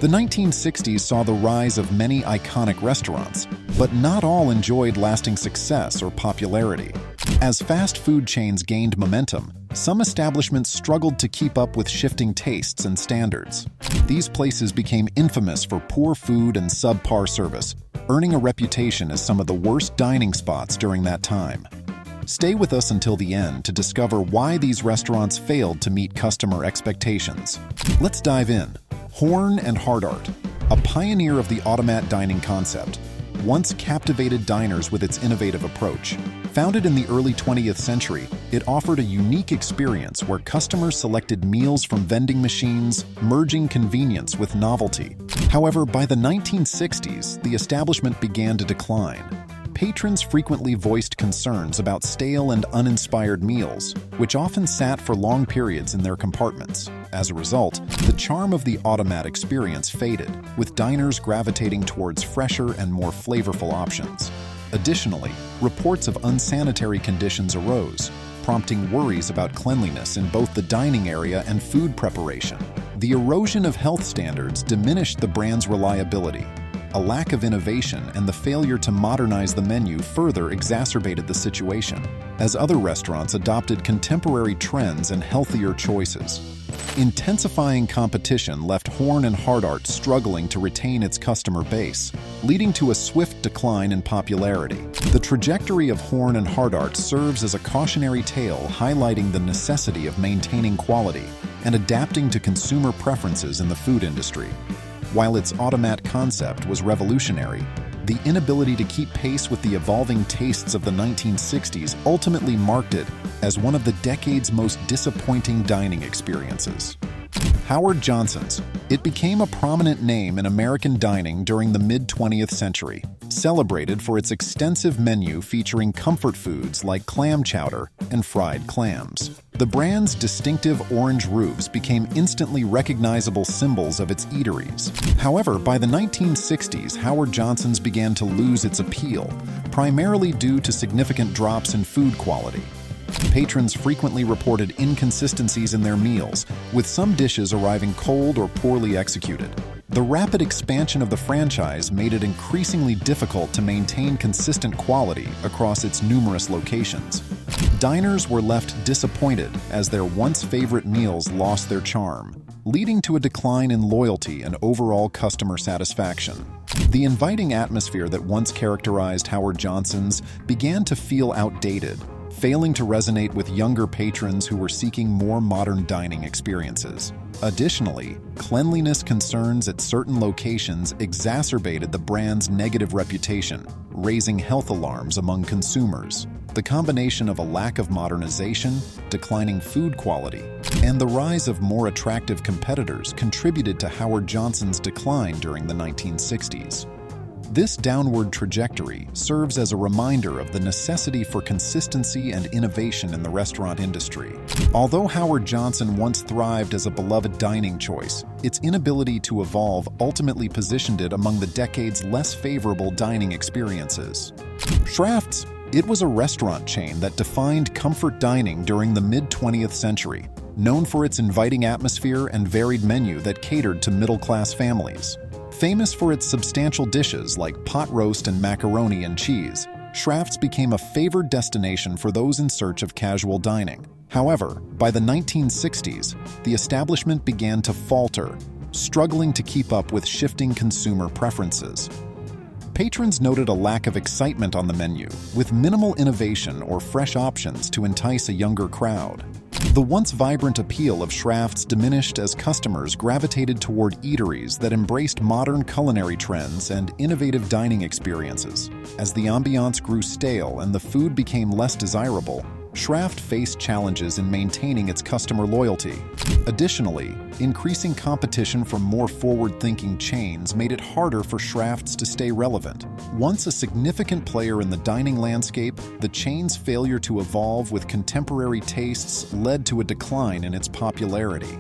The 1960s saw the rise of many iconic restaurants, but not all enjoyed lasting success or popularity. As fast food chains gained momentum, some establishments struggled to keep up with shifting tastes and standards. These places became infamous for poor food and subpar service, earning a reputation as some of the worst dining spots during that time. Stay with us until the end to discover why these restaurants failed to meet customer expectations. Let's dive in. Horn and Hardart, a pioneer of the automat dining concept, once captivated diners with its innovative approach. Founded in the early 20th century, it offered a unique experience where customers selected meals from vending machines, merging convenience with novelty. However, by the 1960s, the establishment began to decline. Patrons frequently voiced concerns about stale and uninspired meals, which often sat for long periods in their compartments. As a result, the charm of the automat experience faded, with diners gravitating towards fresher and more flavorful options. Additionally, reports of unsanitary conditions arose, prompting worries about cleanliness in both the dining area and food preparation. The erosion of health standards diminished the brand's reliability. A lack of innovation and the failure to modernize the menu further exacerbated the situation, as other restaurants adopted contemporary trends and healthier choices. Intensifying competition left Horn and Hardart struggling to retain its customer base, leading to a swift decline in popularity. The trajectory of Horn and Hardart serves as a cautionary tale highlighting the necessity of maintaining quality and adapting to consumer preferences in the food industry. While its automat concept was revolutionary, the inability to keep pace with the evolving tastes of the 1960s ultimately marked it as one of the decade's most disappointing dining experiences. Howard Johnson's. It became a prominent name in American dining during the mid-20th century, celebrated for its extensive menu featuring comfort foods like clam chowder and fried clams. The brand's distinctive orange roofs became instantly recognizable symbols of its eateries. However, by the 1960s, Howard Johnson's began to lose its appeal, primarily due to significant drops in food quality. Patrons frequently reported inconsistencies in their meals, with some dishes arriving cold or poorly executed. The rapid expansion of the franchise made it increasingly difficult to maintain consistent quality across its numerous locations. Diners were left disappointed as their once-favorite meals lost their charm, leading to a decline in loyalty and overall customer satisfaction. The inviting atmosphere that once characterized Howard Johnson's began to feel outdated, failing to resonate with younger patrons who were seeking more modern dining experiences. Additionally, cleanliness concerns at certain locations exacerbated the brand's negative reputation, raising health alarms among consumers. The combination of a lack of modernization, declining food quality, and the rise of more attractive competitors contributed to Howard Johnson's decline during the 1960s. This downward trajectory serves as a reminder of the necessity for consistency and innovation in the restaurant industry. Although Howard Johnson once thrived as a beloved dining choice, its inability to evolve ultimately positioned it among the decade's less favorable dining experiences. Schrafft's. It was a restaurant chain that defined comfort dining during the mid-20th century, known for its inviting atmosphere and varied menu that catered to middle-class families. Famous for its substantial dishes like pot roast and macaroni and cheese, Schrafft's became a favored destination for those in search of casual dining. However, by the 1960s, the establishment began to falter, struggling to keep up with shifting consumer preferences. Patrons noted a lack of excitement on the menu, with minimal innovation or fresh options to entice a younger crowd. The once vibrant appeal of Schrafft's diminished as customers gravitated toward eateries that embraced modern culinary trends and innovative dining experiences. As the ambiance grew stale and the food became less desirable, Schrafft faced challenges in maintaining its customer loyalty. Additionally, increasing competition from more forward-thinking chains made it harder for Schrafft's to stay relevant. Once a significant player in the dining landscape, the chain's failure to evolve with contemporary tastes led to a decline in its popularity.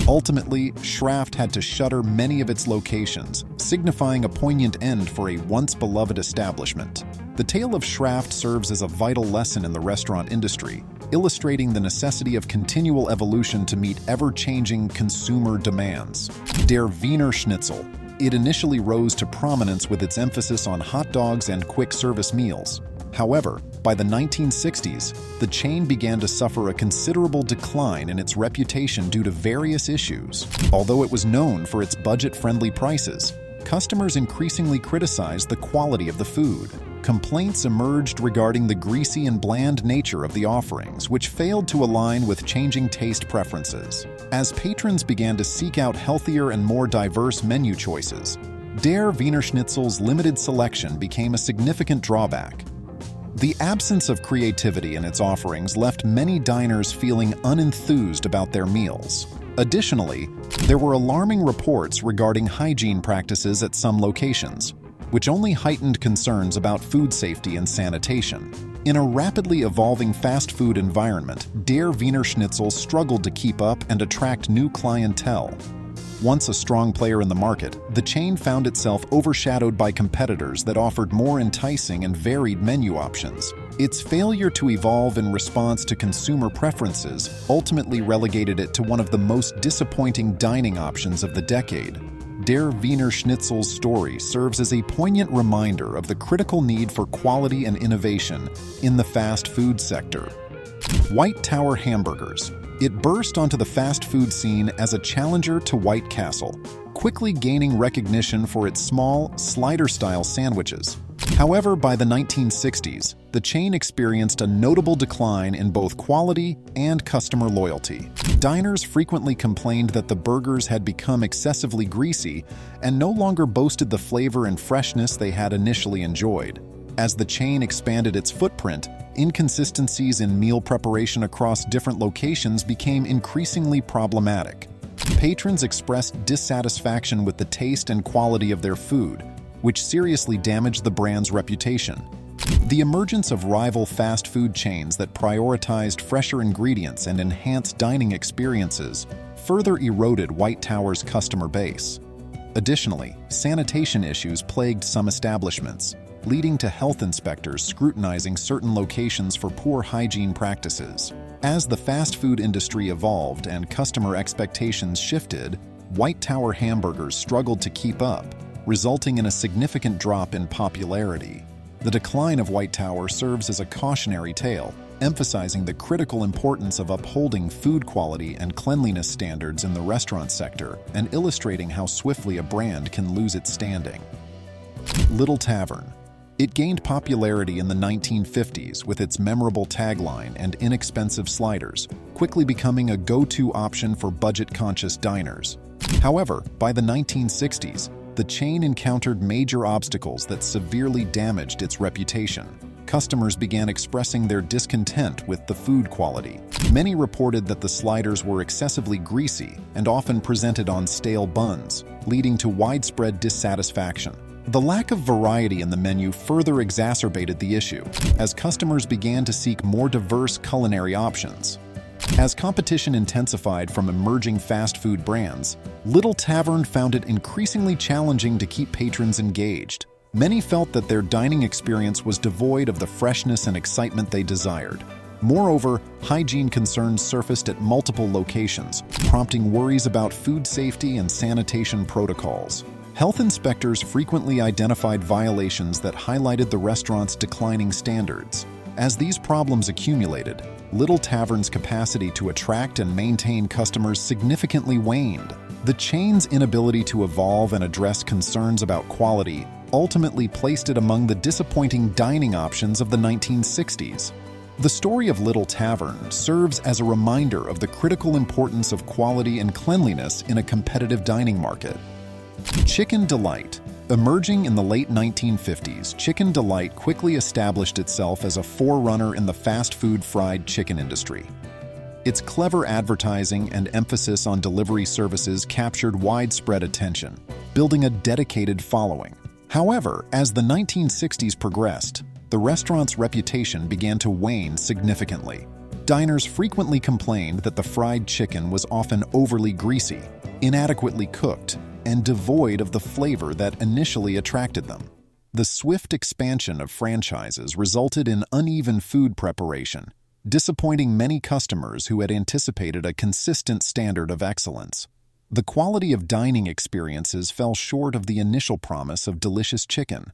Ultimately, Schrafft had to shutter many of its locations, signifying a poignant end for a once-beloved establishment. The tale of Schrafft serves as a vital lesson in the restaurant industry, illustrating the necessity of continual evolution to meet ever-changing consumer demands. Der Wienerschnitzel. It initially rose to prominence with its emphasis on hot dogs and quick-service meals. However, by the 1960s, the chain began to suffer a considerable decline in its reputation due to various issues. Although it was known for its budget-friendly prices, customers increasingly criticized the quality of the food. Complaints emerged regarding the greasy and bland nature of the offerings, which failed to align with changing taste preferences. As patrons began to seek out healthier and more diverse menu choices, Der Wienerschnitzel's limited selection became a significant drawback. The absence of creativity in its offerings left many diners feeling unenthused about their meals. Additionally, there were alarming reports regarding hygiene practices at some locations, which only heightened concerns about food safety and sanitation. In a rapidly evolving fast food environment, Der Wienerschnitzel struggled to keep up and attract new clientele. Once a strong player in the market, the chain found itself overshadowed by competitors that offered more enticing and varied menu options. Its failure to evolve in response to consumer preferences ultimately relegated it to one of the most disappointing dining options of the decade. Der Wienerschnitzel's story serves as a poignant reminder of the critical need for quality and innovation in the fast food sector. White Tower hamburgers. It burst onto the fast food scene as a challenger to White Castle, quickly gaining recognition for its small, slider-style sandwiches. However, by the 1960s, the chain experienced a notable decline in both quality and customer loyalty. Diners frequently complained that the burgers had become excessively greasy and no longer boasted the flavor and freshness they had initially enjoyed. As the chain expanded its footprint, inconsistencies in meal preparation across different locations became increasingly problematic. Patrons expressed dissatisfaction with the taste and quality of their food, which seriously damaged the brand's reputation. The emergence of rival fast food chains that prioritized fresher ingredients and enhanced dining experiences further eroded White Tower's customer base. Additionally, sanitation issues plagued some establishments, leading to health inspectors scrutinizing certain locations for poor hygiene practices. As the fast food industry evolved and customer expectations shifted, White Tower hamburgers struggled to keep up, resulting in a significant drop in popularity. The decline of White Tower serves as a cautionary tale, emphasizing the critical importance of upholding food quality and cleanliness standards in the restaurant sector and illustrating how swiftly a brand can lose its standing. Little Tavern. It gained popularity in the 1950s with its memorable tagline and inexpensive sliders, quickly becoming a go-to option for budget-conscious diners. However, by the 1960s, the chain encountered major obstacles that severely damaged its reputation. Customers began expressing their discontent with the food quality. Many reported that the sliders were excessively greasy and often presented on stale buns, leading to widespread dissatisfaction. The lack of variety in the menu further exacerbated the issue, as customers began to seek more diverse culinary options. As competition intensified from emerging fast food brands, Little Tavern found it increasingly challenging to keep patrons engaged. Many felt that their dining experience was devoid of the freshness and excitement they desired. Moreover, hygiene concerns surfaced at multiple locations, prompting worries about food safety and sanitation protocols. Health inspectors frequently identified violations that highlighted the restaurant's declining standards. As these problems accumulated, Little Tavern's capacity to attract and maintain customers significantly waned. The chain's inability to evolve and address concerns about quality ultimately placed it among the disappointing dining options of the 1960s. The story of Little Tavern serves as a reminder of the critical importance of quality and cleanliness in a competitive dining market. Chicken Delight. Emerging in the late 1950s, Chicken Delight quickly established itself as a forerunner in the fast food fried chicken industry. Its clever advertising and emphasis on delivery services captured widespread attention, building a dedicated following. However, as the 1960s progressed, the restaurant's reputation began to wane significantly. Diners frequently complained that the fried chicken was often overly greasy, inadequately cooked, and devoid of the flavor that initially attracted them. The swift expansion of franchises resulted in uneven food preparation, disappointing many customers who had anticipated a consistent standard of excellence. The quality of dining experiences fell short of the initial promise of delicious chicken.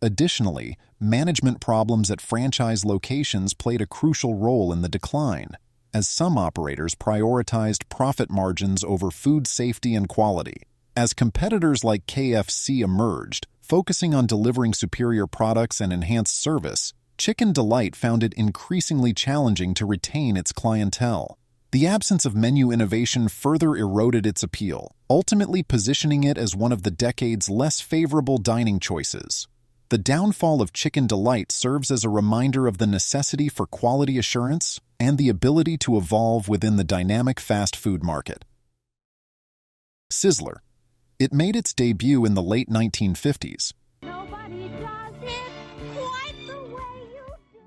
Additionally, management problems at franchise locations played a crucial role in the decline, as some operators prioritized profit margins over food safety and quality. As competitors like KFC emerged, focusing on delivering superior products and enhanced service, Chicken Delight found it increasingly challenging to retain its clientele. The absence of menu innovation further eroded its appeal, ultimately positioning it as one of the decade's less favorable dining choices. The downfall of Chicken Delight serves as a reminder of the necessity for quality assurance and the ability to evolve within the dynamic fast food market. Sizzler. It made its debut in the late 1950s,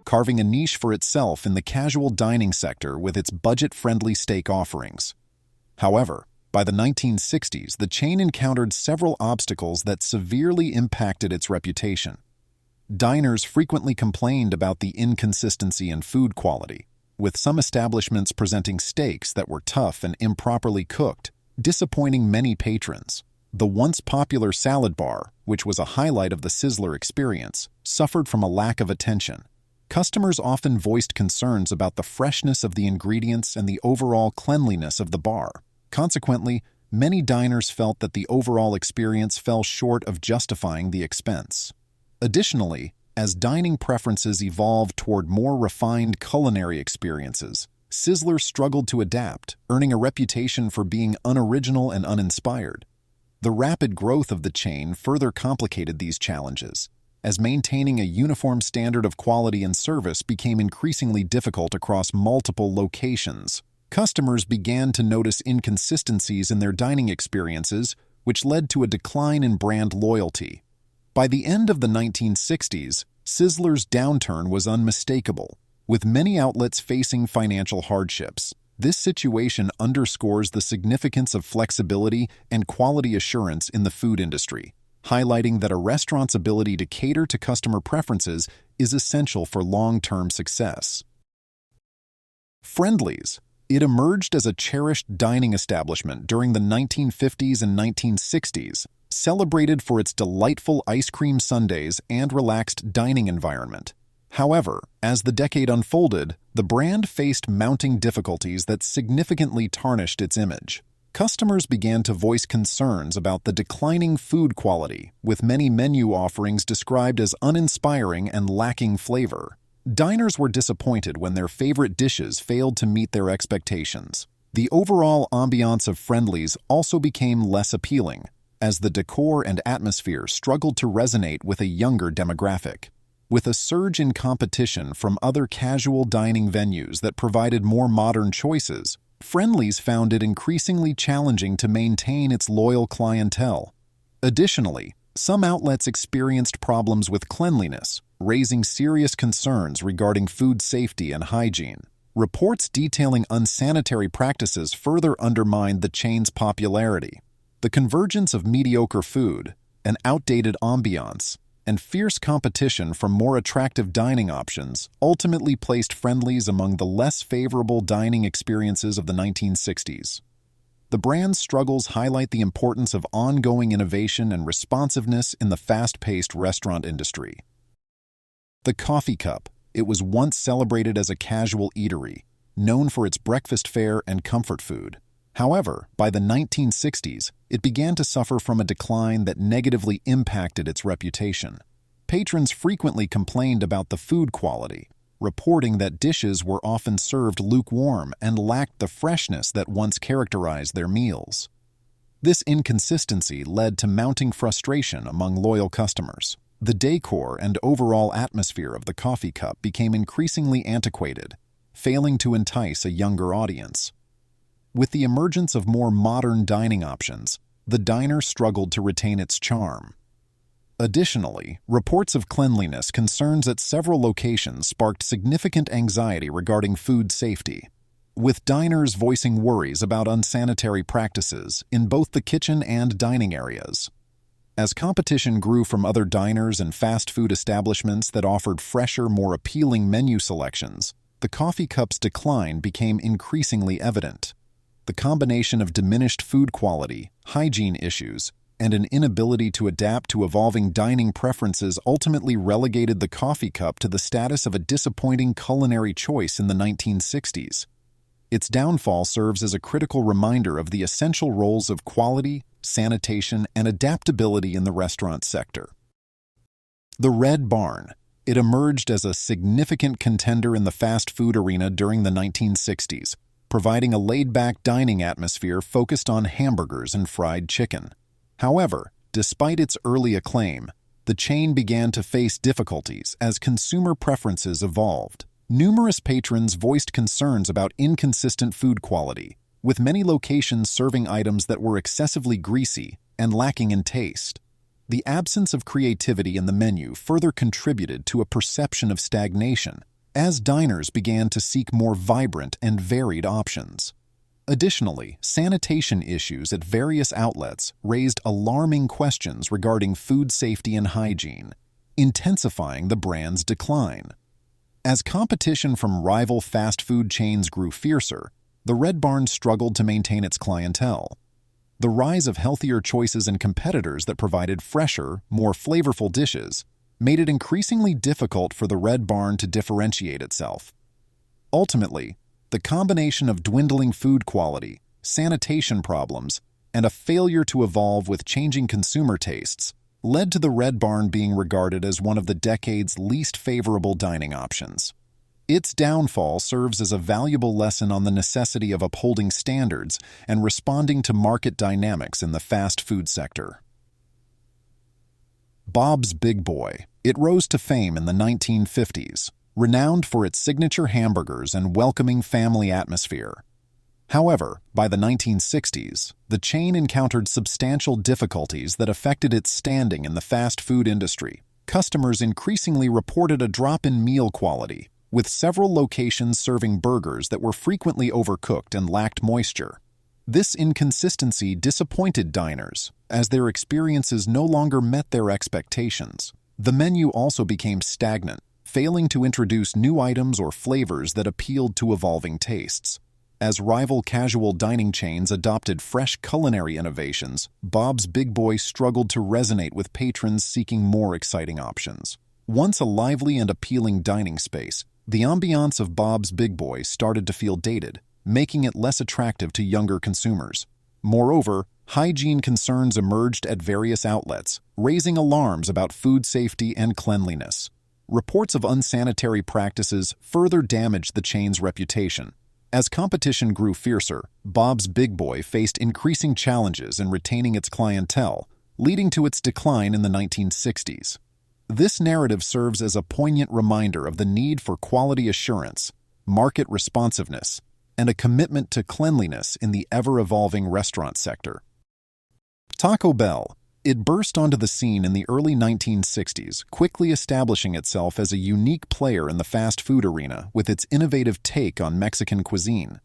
carving a niche for itself in the casual dining sector with its budget-friendly steak offerings. However, by the 1960s, the chain encountered several obstacles that severely impacted its reputation. Diners frequently complained about the inconsistency in food quality, with some establishments presenting steaks that were tough and improperly cooked, disappointing many patrons. The once popular salad bar, which was a highlight of the Sizzler experience, suffered from a lack of attention. Customers often voiced concerns about the freshness of the ingredients and the overall cleanliness of the bar. Consequently, many diners felt that the overall experience fell short of justifying the expense. Additionally, as dining preferences evolved toward more refined culinary experiences, Sizzler struggled to adapt, earning a reputation for being unoriginal and uninspired. The rapid growth of the chain further complicated these challenges, as maintaining a uniform standard of quality and service became increasingly difficult across multiple locations. Customers began to notice inconsistencies in their dining experiences, which led to a decline in brand loyalty. By the end of the 1960s, Sizzler's downturn was unmistakable, with many outlets facing financial hardships. This situation underscores the significance of flexibility and quality assurance in the food industry, highlighting that a restaurant's ability to cater to customer preferences is essential for long-term success. Friendlies. It emerged as a cherished dining establishment during the 1950s and 1960s, celebrated for its delightful ice cream sundaes and relaxed dining environment. However, as the decade unfolded, the brand faced mounting difficulties that significantly tarnished its image. Customers began to voice concerns about the declining food quality, with many menu offerings described as uninspiring and lacking flavor. Diners were disappointed when their favorite dishes failed to meet their expectations. The overall ambiance of Friendlies also became less appealing, as the decor and atmosphere struggled to resonate with a younger demographic. With a surge in competition from other casual dining venues that provided more modern choices, Friendlies found it increasingly challenging to maintain its loyal clientele. Additionally, some outlets experienced problems with cleanliness, raising serious concerns regarding food safety and hygiene. Reports detailing unsanitary practices further undermined the chain's popularity. The convergence of mediocre food, an outdated ambiance, and fierce competition from more attractive dining options ultimately placed Friendlies among the less favorable dining experiences of the 1960s. The brand's struggles highlight the importance of ongoing innovation and responsiveness in the fast-paced restaurant industry. The coffee cup. It was once celebrated as a casual eatery, known for its breakfast fare and comfort food. However, by the 1960s, it began to suffer from a decline that negatively impacted its reputation. Patrons frequently complained about the food quality, reporting that dishes were often served lukewarm and lacked the freshness that once characterized their meals. This inconsistency led to mounting frustration among loyal customers. The decor and overall atmosphere of the coffee cup became increasingly antiquated, failing to entice a younger audience. With the emergence of more modern dining options, the diner struggled to retain its charm. Additionally, reports of cleanliness concerns at several locations sparked significant anxiety regarding food safety, with diners voicing worries about unsanitary practices in both the kitchen and dining areas. As competition grew from other diners and fast food establishments that offered fresher, more appealing menu selections, the coffee cup's decline became increasingly evident. The combination of diminished food quality, hygiene issues, and an inability to adapt to evolving dining preferences ultimately relegated the coffee cup to the status of a disappointing culinary choice in the 1960s. Its downfall serves as a critical reminder of the essential roles of quality, sanitation, and adaptability in the restaurant sector. The Red Barn. It emerged as a significant contender in the fast food arena during the 1960s, providing a laid-back dining atmosphere focused on hamburgers and fried chicken. However, despite its early acclaim, the chain began to face difficulties as consumer preferences evolved. Numerous patrons voiced concerns about inconsistent food quality, with many locations serving items that were excessively greasy and lacking in taste. The absence of creativity in the menu further contributed to a perception of stagnation, as diners began to seek more vibrant and varied options. Additionally, sanitation issues at various outlets raised alarming questions regarding food safety and hygiene, intensifying the brand's decline. As competition from rival fast food chains grew fiercer, the Red Barn struggled to maintain its clientele. The rise of healthier choices and competitors that provided fresher, more flavorful dishes made it increasingly difficult for the Red Barn to differentiate itself. Ultimately, the combination of dwindling food quality, sanitation problems, and a failure to evolve with changing consumer tastes led to the Red Barn being regarded as one of the decade's least favorable dining options. Its downfall serves as a valuable lesson on the necessity of upholding standards and responding to market dynamics in the fast food sector. Bob's Big Boy. It rose to fame in the 1950s, renowned for its signature hamburgers and welcoming family atmosphere. However, by the 1960s, the chain encountered substantial difficulties that affected its standing in the fast food industry. Customers increasingly reported a drop in meal quality, with several locations serving burgers that were frequently overcooked and lacked moisture. This inconsistency disappointed diners, as their experiences no longer met their expectations. The menu also became stagnant, failing to introduce new items or flavors that appealed to evolving tastes. As rival casual dining chains adopted fresh culinary innovations, Bob's Big Boy struggled to resonate with patrons seeking more exciting options. Once a lively and appealing dining space, the ambiance of Bob's Big Boy started to feel dated, making it less attractive to younger consumers. Moreover, hygiene concerns emerged at various outlets, raising alarms about food safety and cleanliness. Reports of unsanitary practices further damaged the chain's reputation. As competition grew fiercer, Bob's Big Boy faced increasing challenges in retaining its clientele, leading to its decline in the 1960s. This narrative serves as a poignant reminder of the need for quality assurance, market responsiveness, and a commitment to cleanliness in the ever-evolving restaurant sector. Taco Bell. It burst onto the scene in the early 1960s, quickly establishing itself as a unique player in the fast food arena with its innovative take on Mexican cuisine.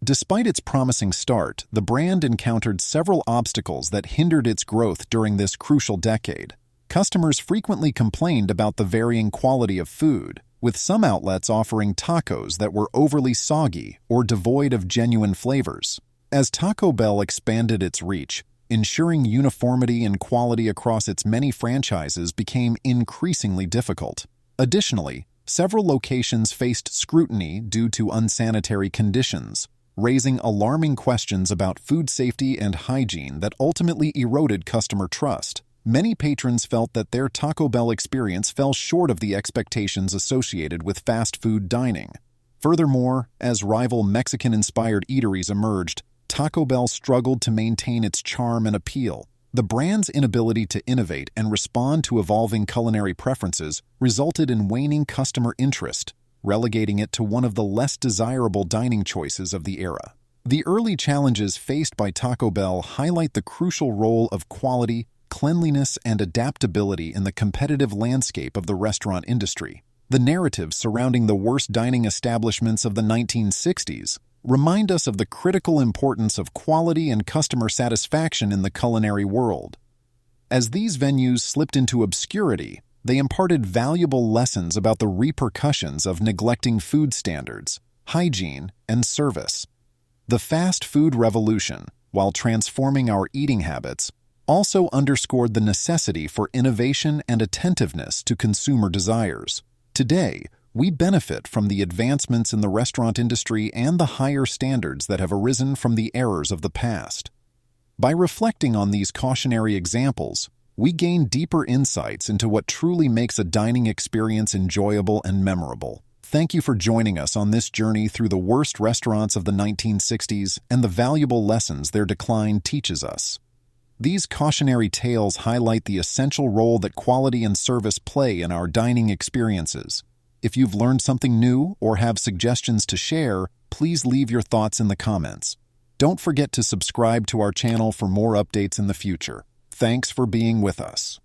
Despite its promising start, the brand encountered several obstacles that hindered its growth during this crucial decade. Customers frequently complained about the varying quality of food, with some outlets offering tacos that were overly soggy or devoid of genuine flavors. As Taco Bell expanded its reach, ensuring uniformity and quality across its many franchises became increasingly difficult. Additionally, several locations faced scrutiny due to unsanitary conditions, raising alarming questions about food safety and hygiene that ultimately eroded customer trust. Many patrons felt that their Taco Bell experience fell short of the expectations associated with fast food dining. Furthermore, as rival Mexican-inspired eateries emerged, Taco Bell struggled to maintain its charm and appeal. The brand's inability to innovate and respond to evolving culinary preferences resulted in waning customer interest, relegating it to one of the less desirable dining choices of the era. The early challenges faced by Taco Bell highlight the crucial role of quality, cleanliness, and adaptability in the competitive landscape of the restaurant industry. The narratives surrounding the worst dining establishments of the 1960s remind us of the critical importance of quality and customer satisfaction in the culinary world. As these venues slipped into obscurity, They imparted valuable lessons about the repercussions of neglecting food standards, hygiene, and service. The fast food revolution, while transforming our eating habits, also underscored the necessity for innovation and attentiveness to consumer desires. Today, we benefit from the advancements in the restaurant industry and the higher standards that have arisen from the errors of the past. By reflecting on these cautionary examples, we gain deeper insights into what truly makes a dining experience enjoyable and memorable. Thank you for joining us on this journey through the worst restaurants of the 1960s and the valuable lessons their decline teaches us. These cautionary tales highlight the essential role that quality and service play in our dining experiences. If you've learned something new or have suggestions to share, please leave your thoughts in the comments. Don't forget to subscribe to our channel for more updates in the future. Thanks for being with us.